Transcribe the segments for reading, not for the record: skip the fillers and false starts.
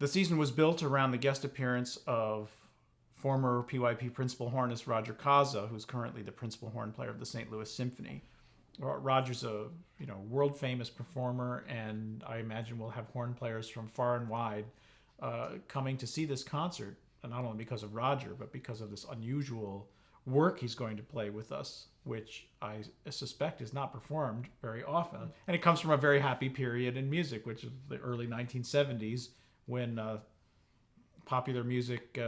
The season was built around the guest appearance of former PYP principal hornist Roger Kaza, who's currently the principal horn player of the St. Louis Symphony. Roger's a world famous performer, and I imagine we'll have horn players from far and wide coming to see this concert, not only because of Roger, but because of this unusual work he's going to play with us, which I suspect is not performed very often. And it comes from a very happy period in music, which is the early 1970s, when popular music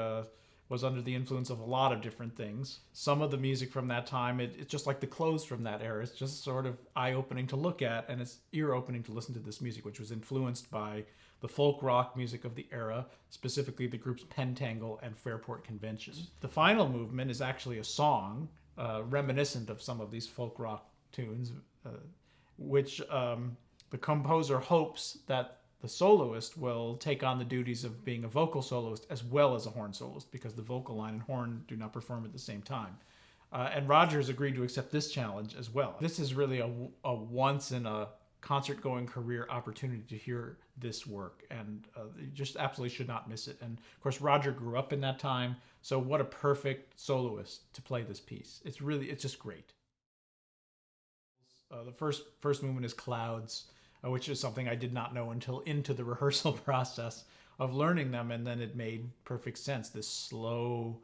was under the influence of a lot of different things. Some of the music from that time, it's just like the clothes from that era. It's just sort of eye-opening to look at, and it's ear-opening to listen to this music, which was influenced by the folk rock music of the era, specifically the groups Pentangle and Fairport Convention. The final movement is actually a song reminiscent of some of these folk rock tunes, which the composer hopes that the soloist will take on the duties of being a vocal soloist as well as a horn soloist, because the vocal line and horn do not perform at the same time. And Rogers agreed to accept this challenge as well. This is really a once in a concert-going career opportunity to hear this work, and you just absolutely should not miss it. And of course, Roger grew up in that time, so what a perfect soloist to play this piece. It's just great. The first movement is Clouds, which is something I did not know until into the rehearsal process of learning them, and then it made perfect sense. This slow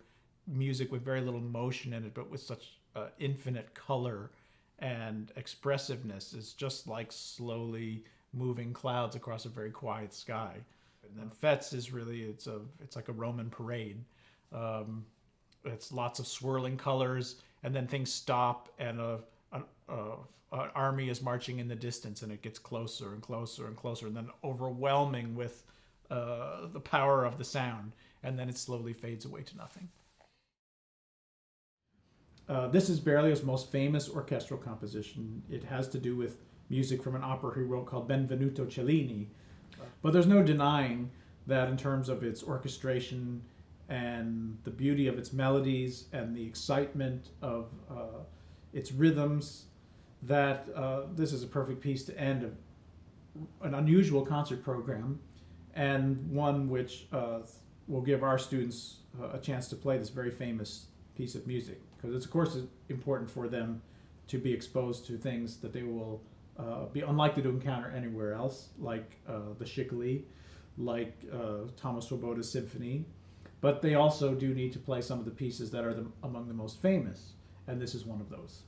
music with very little motion in it, but with such infinite color and expressiveness, is just like slowly moving clouds across a very quiet sky. And then Fêtes is really, it's like a Roman parade. It's lots of swirling colors, and then things stop, and an army is marching in the distance, and it gets closer and closer and closer, and then overwhelming with the power of the sound, and then it slowly fades away to nothing. This is Berlioz's most famous orchestral composition. It has to do with music from an opera he wrote called Benvenuto Cellini. But there's no denying that in terms of its orchestration and the beauty of its melodies and the excitement of its rhythms, that this is a perfect piece to end an unusual concert program, and one which will give our students a chance to play this very famous piece of music, because it's of course important for them to be exposed to things that they will be unlikely to encounter anywhere else, like the Schickali, like Thomas Swoboda's Symphony, but they also do need to play some of the pieces that are among the most famous, and this is one of those.